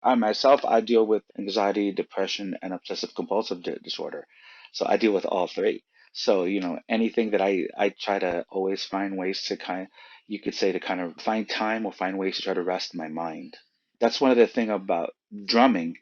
I myself, I deal with anxiety, depression, and obsessive compulsive disorder. So I deal with all three. So, anything that I try to always find ways to you could say to kind of find time or find ways to try to rest my mind. That's one of the thing about drumming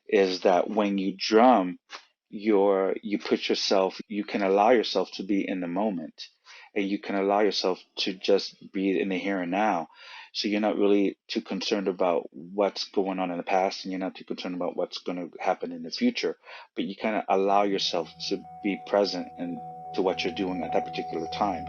is that when you drum, you put yourself, you can allow yourself to be in the moment, and you can allow yourself to just be in the here and now. So you're not really too concerned about what's going on in the past, and you're not too concerned about what's going to happen in the future, but you kind of allow yourself to be present and to what you're doing at that particular time.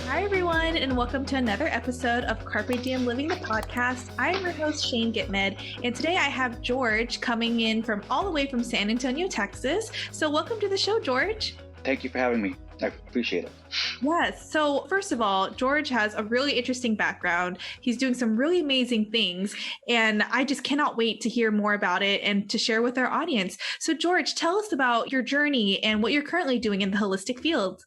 Hi, everyone, and welcome to another episode of Carpe Diem Living the Podcast. I'm your host, Shane Gitmed, and today I have George coming in from all the way from San Antonio, Texas. So welcome to the show, George. Thank you for having me. I appreciate it. Yes. So first of all, George has a really interesting background. He's doing some really amazing things, and I just cannot wait to hear more about it and to share with our audience. So George, tell us about your journey and what you're currently doing in the holistic field.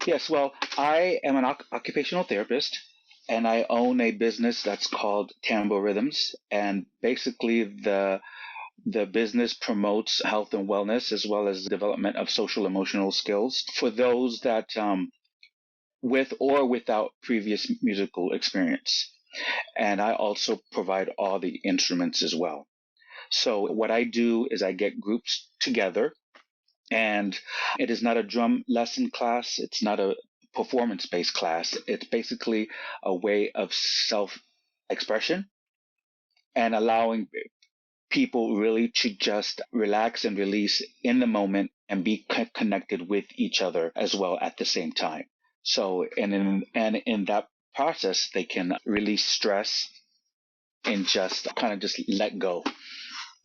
Yes, well, I am an occupational therapist, and I own a business that's called TamboRhythms. And basically, the business promotes health and wellness as well as the development of social emotional skills for those that with or without previous musical experience. And I also provide all the instruments as well. So what I do is I get groups together, and it is not a drum lesson class. It's not a performance based class. It's basically a way of self expression and allowing people really to just relax and release in the moment and be connected with each other as well at the same time. So, and in that process, they can release stress and just kind of just let go.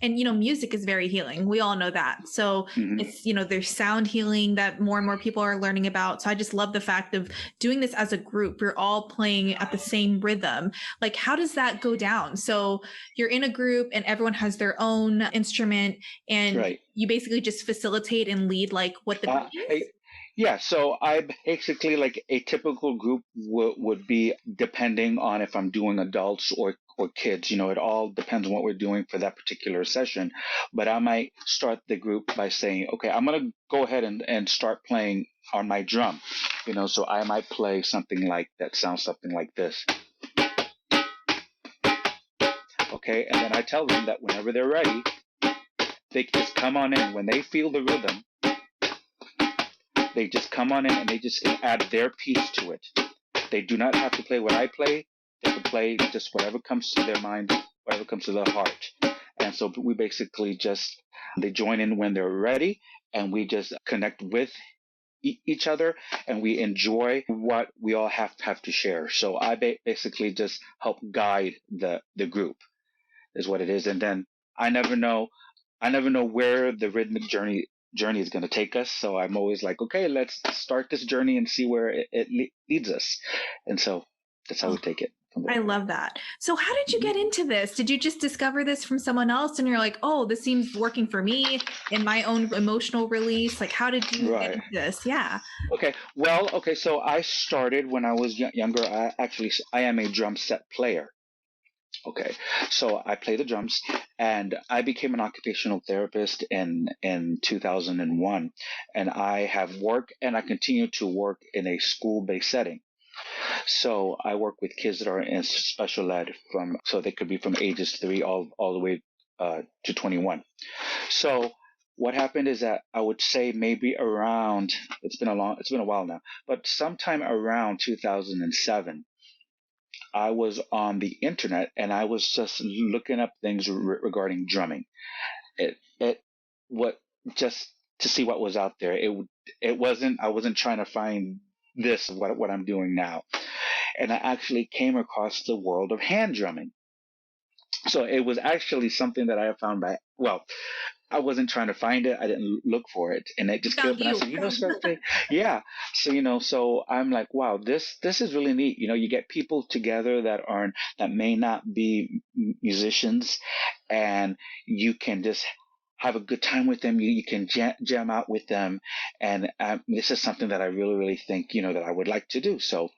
And, music is very healing. We all know that. So Mm-hmm. it's, there's sound healing that more and more people are learning about. So I just love the fact of doing this as a group. We're all playing at the same rhythm. Like, how does that go down? So you're in a group and everyone has their own instrument, and Right. you basically just facilitate and lead like what the Uh, beat is. I, yeah, so I basically like a typical group would be depending on if I'm doing adults or kids. It all depends on what we're doing for that particular session. But I might start the group by saying, okay, I'm gonna go ahead and start playing on my drum. So I might play something like that sounds something like this. Okay, and then I tell them that whenever they're ready, they can just come on in. When they feel the rhythm, they just come on in and they just can add their piece to it. They do not have to play what I play. They can play just whatever comes to their mind, whatever comes to their heart. And so we basically they join in when they're ready, and we just connect with each other, and we enjoy what we all have to share. So I basically just help guide the group is what it is. And then I never know I never know where the rhythmic journey is going to take us. So I'm always like, okay, let's start this journey and see where it leads us. And so that's how we take it from I there. love that. So how did you get into this? Did you just discover this from someone else and you're like, oh, this seems working for me in my own emotional release? Like, how did you get Right. into this? Yeah. Okay. Well, okay. So I started when I was younger. I am a drum set player. Okay, so I play the drums, and I became an occupational therapist in 2001, and I have worked and I continue to work in a school-based setting. So I work with kids that are in special ed so they could be from ages 3 all the way to 21. So what happened is that I would say maybe around it's been a while now, but sometime around 2007. I was on the internet and I was just looking up things regarding drumming. It what just to see what was out there. I wasn't trying to find what I'm doing now. And I actually came across the world of hand drumming. So it was actually something that I found I wasn't trying to find it. I didn't look for it, and it just came Found up. And I you. said, something, yeah. So so I'm like, wow, this is really neat. You get people together that may not be musicians, and you can just have a good time with them. You can jam out with them. And this is something that I really, really think, that I would like to do. So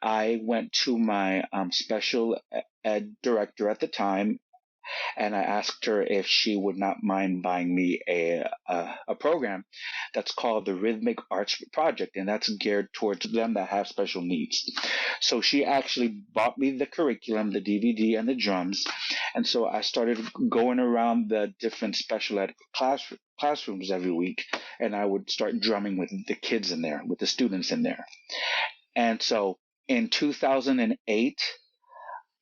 I went to my special ed director at the time, and I asked her if she would not mind buying me a program that's called the Rhythmic Arts Project, and that's geared towards them that have special needs. So she actually bought me the curriculum, the DVD, and the drums, and so I started going around the different special ed classrooms every week, and I would start drumming with the kids in there, with the students in there. And so in 2008,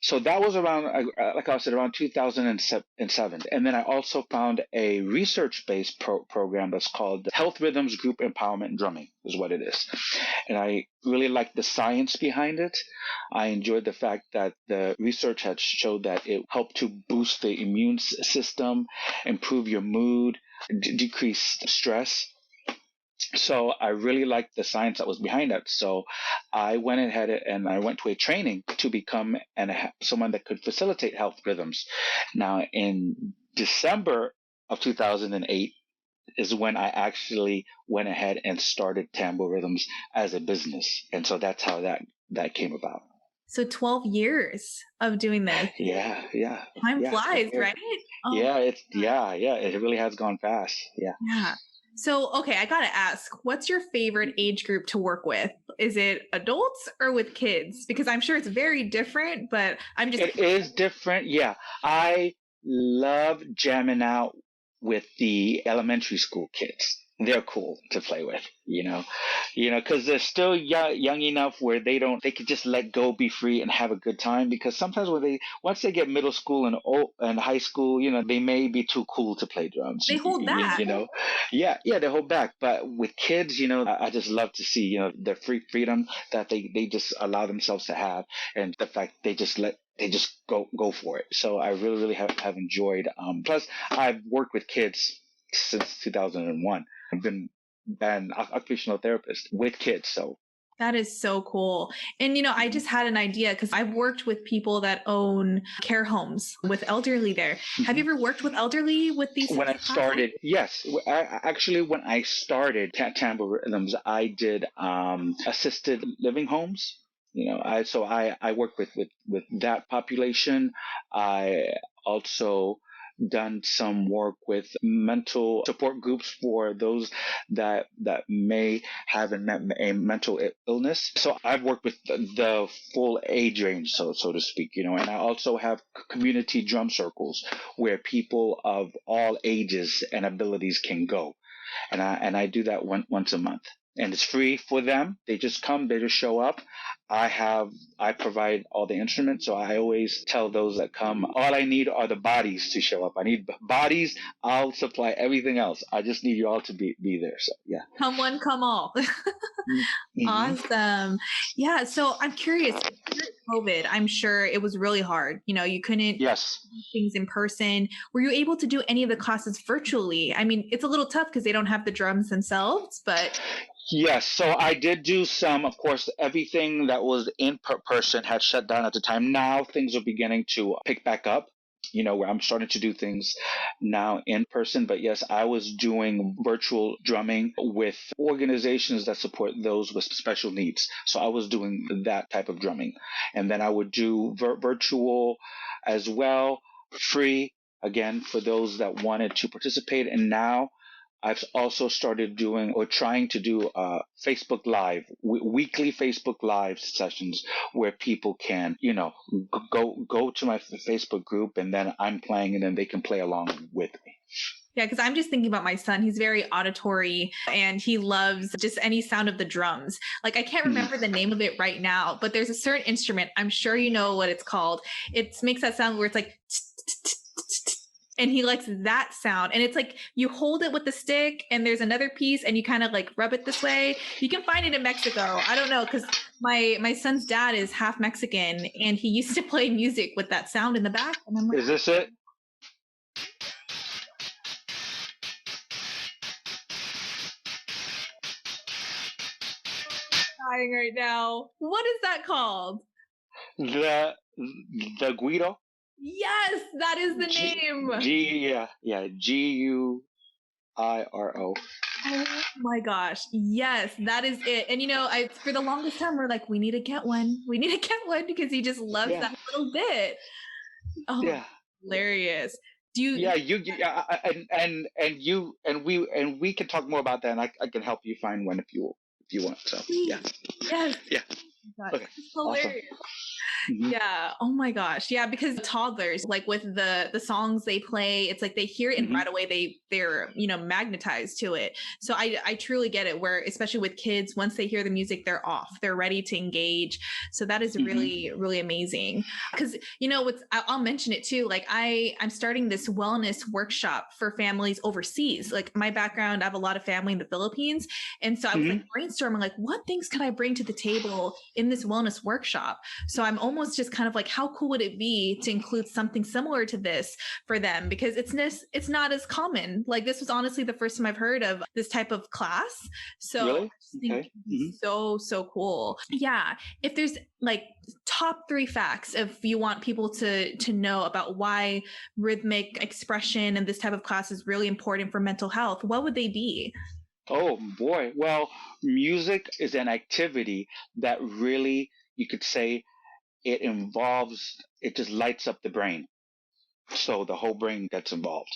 so that was around, like I said, around 2007. And then I also found a research-based program that's called Health Rhythms Group Empowerment Drumming, is what it is. And I really liked the science behind it. I enjoyed the fact that the research had showed that it helped to boost the immune system, improve your mood, decrease stress. So I really liked the science that was behind that. So I went ahead and I went to a training to become someone that could facilitate health rhythms. Now, in December of 2008 is when I actually went ahead and started TamboRhythms as a business. And so that's how that came about. So 12 years of doing this. Yeah. Time flies, right? Oh, yeah, it really has gone fast. Yeah. So, okay, I gotta ask, what's your favorite age group to work with? Is it adults or with kids? Because I'm sure it's very different, but It is different, yeah. I love jamming out with the elementary school kids. They're cool to play with, because they're still young enough where they can just let go, be free, and have a good time. Because sometimes once they get middle school and high school, they may be too cool to play drums. They hold back. Yeah, they hold back. But with kids, I just love to see, the freedom that they just allow themselves to have, and the fact they just go for it. So I really, really have enjoyed. Plus, I've worked with kids since 2001. I've been an occupational therapist with kids. So that is so cool. And, I just had an idea because I've worked with people that own care homes with elderly there. Have you ever worked with elderly with these? When I started, yes. Actually, when I started TamboRhythms, I did assisted living homes. I work with that population. I also done some work with mental support groups for those that may have a mental illness. So I've worked with the full age range, so to speak, and I also have community drum circles where people of all ages and abilities can go, and I do that once a month. And it's free for them. They just come, they just show up. I provide all the instruments. So I always tell those that come, all I need are the bodies to show up. I need bodies. I'll supply everything else. I just need you all to be there. So yeah. Come one, come all. Awesome. Yeah. So I'm curious, COVID, I'm sure it was really hard. You couldn't do things in person. Were you able to do any of the classes virtually? I mean, it's a little tough because they don't have the drums themselves, but. Yes, so I did do some. Of course, everything that was in person had shut down at the time. Now things are beginning to pick back up, where I'm starting to do things now in person. But yes, I was doing virtual drumming with organizations that support those with special needs. So I was doing that type of drumming. And then I would do virtual as well, free, again, for those that wanted to participate. And now I've also started doing or trying to do Facebook Live, weekly Facebook Live sessions where people can, go to my Facebook group and then I'm playing and then they can play along with me. Yeah, because I'm just thinking about my son. He's very auditory and he loves just any sound of the drums. Like I can't remember the name of it right now, but there's a certain instrument. I'm sure you know what it's called. It makes that sound where it's like and he likes that sound. And it's like you hold it with the stick and there's another piece and you kind of like rub it this way. You can find it in Mexico. I don't know, because my son's dad is half Mexican and he used to play music with that sound in the back. And I'm like, is this it? Dying right now. What is that called? The Guido. Yes, that is the G name. yeah, GUIRO. Oh my gosh. Yes, that is it. And I for the longest time we're like, we need to get one. We need to get one because he just loves Yeah, that little bit. Oh, yeah. hilarious. Do you Yeah, yeah, and we can talk more about that, and I can help you find one if you want. So yeah, please? Yes. yeah. Oh my gosh, Okay, that's awesome. hilarious. Hmm. Yeah. Oh my gosh. Yeah, because toddlers, like with the songs they play, it's like they hear it and Hmm. right away they're magnetized to it. So I truly get it. Where especially with kids, once they hear the music, they're off. They're ready to engage. So that is Hmm. really really amazing. Because what's I'll mention it too. Like I'm starting this wellness workshop for families overseas. Like my background, I have a lot of family in the Philippines, and so I was like Hmm. brainstorming like what things could I bring to the table in this wellness workshop. So I'm almost just kind of like, how cool would it be to include something similar to this for them? Because it's not as common. Like this was honestly the first time I've heard of this type of class. So I Really? just think Okay. it'd be so cool. Yeah. If there's like top 3 facts if you want people to know about why rhythmic expression and this type of class is really important for mental health, what would they be? Oh boy. Well, music is an activity that really, you could say, it just lights up the brain. So the whole brain gets involved.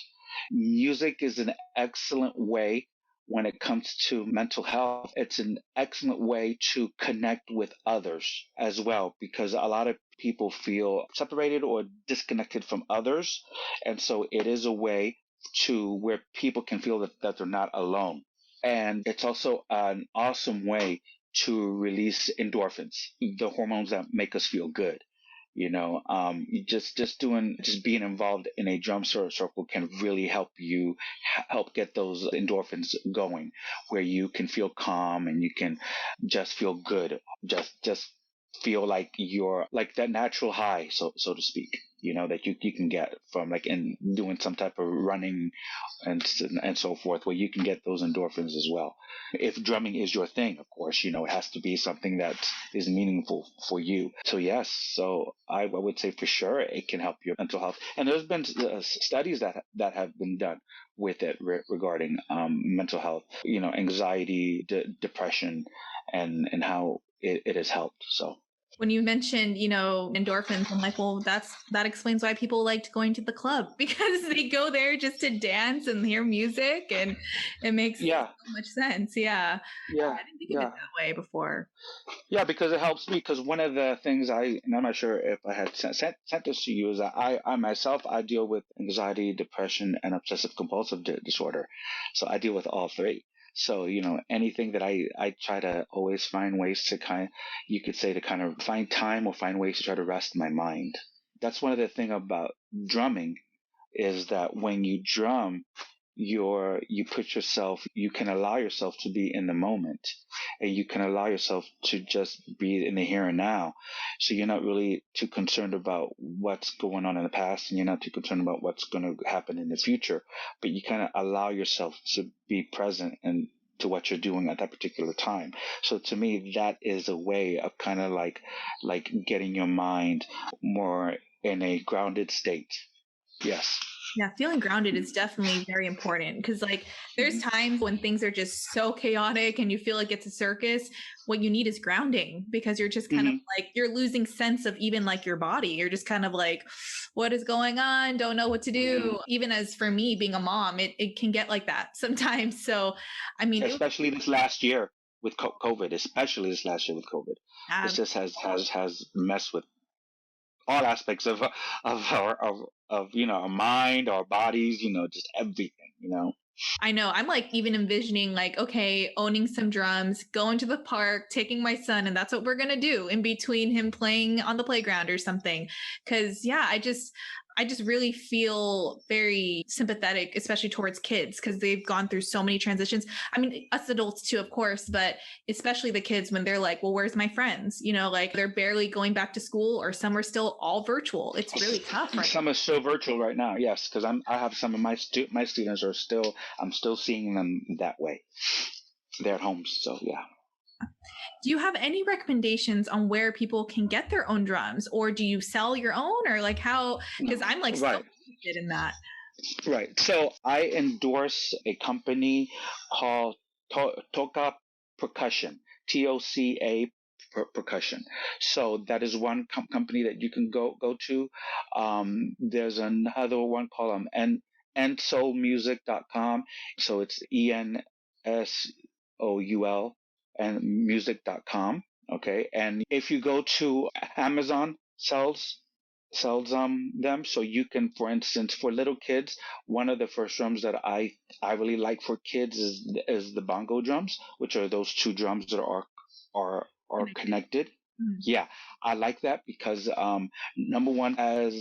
Music is an excellent way when it comes to mental health. It's an excellent way to connect with others as well, because a lot of people feel separated or disconnected from others. And so it is a way to where people can feel that they're not alone. And it's also an awesome way to release endorphins, the hormones that make us feel good. Just being involved in a drum circle can really help you help get those endorphins going, where you can feel calm and you can just feel good, just feel like you're like that natural high, so to speak. That you can get from like in doing some type of running and so forth, where you can get those endorphins as well. If drumming is your thing, of course, it has to be something that is meaningful for you. So yes, so I would say for sure it can help your mental health. And there's been studies that have been done with it regarding mental health, anxiety, depression, and how it has helped. So When you mentioned, endorphins, I'm like, well, that explains why people liked going to the club because they go there just to dance and hear music, and it makes so yeah, much sense. Yeah, yeah, I didn't think of it yeah. that way before. Yeah, because it helps me. Because one of the things and I'm not sure if I had sent this to you, is that I myself, I deal with anxiety, depression, and obsessive compulsive disorder. So I deal with all three. So, anything that I try to always find ways to you could say to kind of find time or find ways to try to rest my mind. That's one of the thing about drumming is that when you drum, you can allow yourself to be in the moment, and you can allow yourself to just be in the here and now. So you're not really too concerned about what's going on in the past, and you're not too concerned about what's going to happen in the future, but you kind of allow yourself to be present and to what you're doing at that particular time. So to me, that is a way of kind of like getting your mind more in a grounded state. Yes. Yeah, feeling grounded is definitely very important because, like, there's Hmm. times when things are just so chaotic and you feel like it's a circus. What you need is grounding because you're just kind of Hmm. like, you're losing sense of even like your body. You're just kind of like, what is going on? Don't know what to do. Even as for me being a mom, it can get like that sometimes. So, I mean, it was Especially this last year with COVID, especially this last year with COVID. It ab- just has messed with all aspects of our mind, our bodies, just everything. I know. I'm like even envisioning like, okay, owning some drums, going to the park, taking my son, and that's what we're gonna do in between him playing on the playground or something. Cause yeah, I just really feel very sympathetic, especially towards kids, because they've gone through so many transitions. I mean, us adults too, of course, but especially the kids when they're like, well, where's my friends? Like they're barely going back to school or some are still all virtual. It's really tough right Some are still virtual right now, yes, because I have some of my students are still I'm still seeing them that way. They're at home, so yeah. Do you have any recommendations on where people can get their own drums, or do you sell your own, or like how? Because I'm like so Right. interested in that. Right. So I endorse a company called Toca Percussion, TOCA Percussion. So that is one company that you can go to. There's another one called ensoulmusic.com. So it's ENSOUL and music.com. Okay. And if you go to Amazon sells them, so you can, for instance, for little kids, one of the first drums that I really like for kids is the bongo drums, which are those two drums that are connected. Mm. Yeah, I like that because number one, as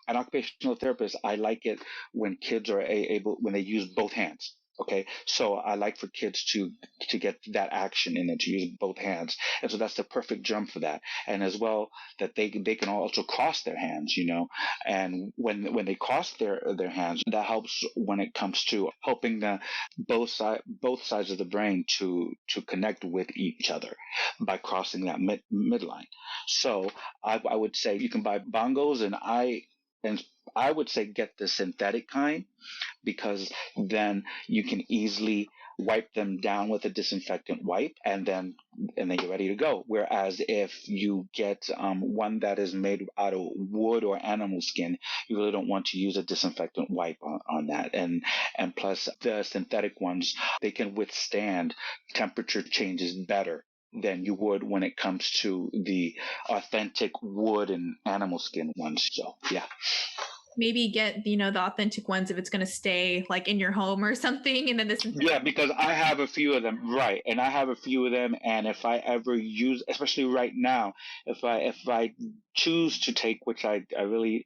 an occupational therapist, I like it when kids are able when they use both hands. Okay, so I like for kids to get that action in it, to use both hands, and so that's the perfect drum for that. And as well, that they can also cross their hands, and when they cross their hands, that helps when it comes to helping the both sides of the brain to connect with each other by crossing that midline. So I would say you can buy bongos, and I would say get the synthetic kind, because then you can easily wipe them down with a disinfectant wipe, and then you're ready to go. Whereas if you get one that is made out of wood or animal skin, you really don't want to use a disinfectant wipe on that. And plus, the synthetic ones, they can withstand temperature changes better than you would when it comes to the authentic wood and animal skin ones. So yeah. Maybe get the authentic ones if it's going to stay like in your home or something, and then this. Yeah, because I have a few of them, right? And I have a few of them, and if I ever use, especially right now, if I choose to take, which I really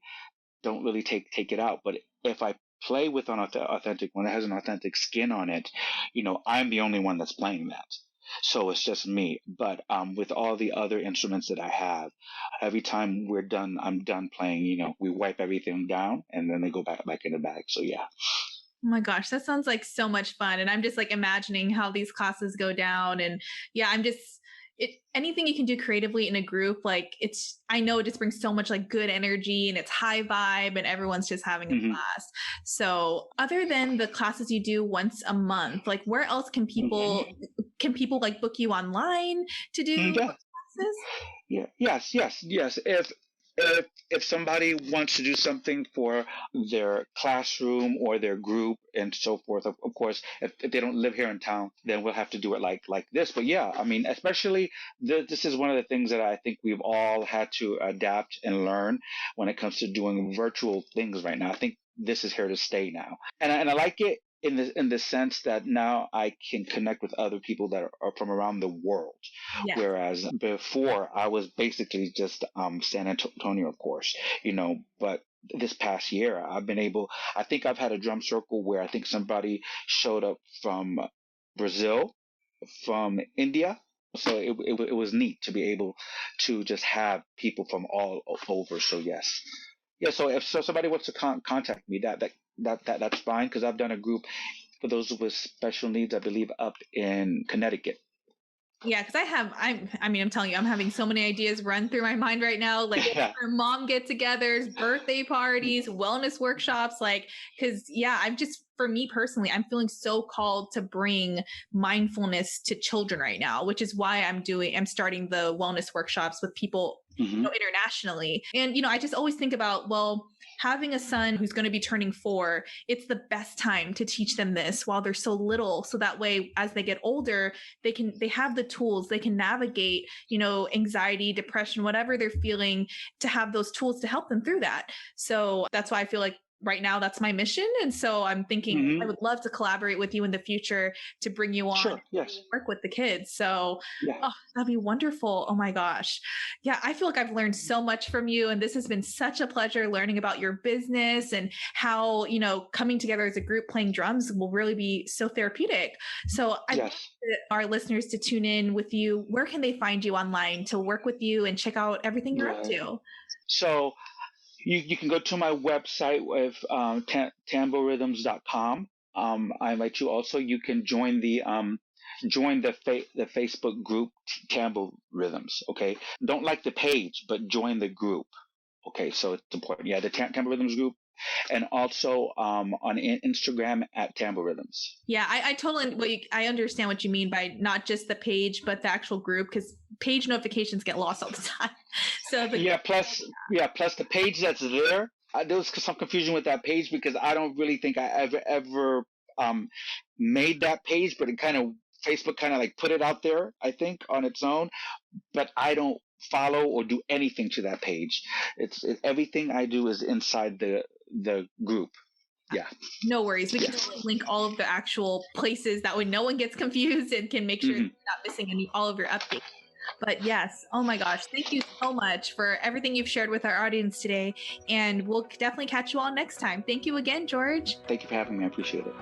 don't really take it out, but if I play with an authentic one that has an authentic skin on it, I'm the only one that's playing that. So it's just me. But with all the other instruments that I have, every time I'm done playing, we wipe everything down and then they go back in the bag. So yeah. Oh my gosh, that sounds like so much fun. And I'm just like imagining how these classes go down. And yeah, anything you can do creatively in a group, like I know it just brings so much like good energy and it's high vibe and everyone's just having a Hmm. blast. So other than the classes you do once a month, like where else can people like book you online to do Yeah. classes? Yeah. Yes. If somebody wants to do something for their classroom or their group and so forth, of course, if they don't live here in town, then we'll have to do it like this. But yeah, I mean, especially this is one of the things that I think we've all had to adapt and learn when it comes to doing virtual things right now. I think this is here to stay now, and I like it in the sense that now I can connect with other people that are from around the world. Yes. Whereas before I was basically just San Antonio, of course, but this past year I think I've had a drum circle where I think somebody showed up from Brazil, from India. So it was neat to be able to just have people from all over. So yes. Yeah, so if somebody wants to contact me, that's fine, because I've done a group for those with special needs, I believe, up in Connecticut. Yeah, because I'm telling you, I'm having so many ideas run through my mind right now. Like Yeah. for mom get-togethers, birthday parties, wellness workshops. Like, because yeah, for me personally, I'm feeling so called to bring mindfulness to children right now, which is why I'm starting the wellness workshops with people, Hmm. internationally. And I just always think about, well, having a son who's going to be turning 4, it's the best time to teach them this while they're so little, so that way as they get older, they have the tools, they can navigate, anxiety, depression, whatever they're feeling, to have those tools to help them through that. So that's why I feel like right now that's my mission. And so I'm thinking I Hmm. would love to collaborate with you in the future to bring you on Sure. Yes. and work with the kids. So Yeah. that'd be wonderful. Oh my gosh. Yeah, I feel like I've learned so much from you. And this has been such a pleasure learning about your business and how, coming together as a group playing drums will really be so therapeutic. So I'd love Yes. our listeners to tune in with you. Where can they find you online to work with you and check out everything you're up Right. to? So you can go to my website with TamboRhythms.com. I invite you also. You can join the join the Facebook group TamboRhythms. Okay, don't like the page, but join the group. Okay, so it's important. Yeah, the TamboRhythms group, and also on Instagram at TamboRhythms. Yeah, I totally, I understand what you mean by not just the page, but the actual group, because page notifications get lost all the time. So Plus the page that's there. There was some confusion with that page because I don't really think I ever um, made that page, but it kind of Facebook kind of like put it out there, I think, on its own. But I don't follow or do anything to that page. Everything I do is inside the group. Yeah. No worries. We can link all of the actual places, that way no one gets confused and can make sure you're not missing all of your updates. But yes, oh my gosh, thank you so much for everything you've shared with our audience today. And we'll definitely catch you all next time. Thank you again, George. Thank you for having me. I appreciate it.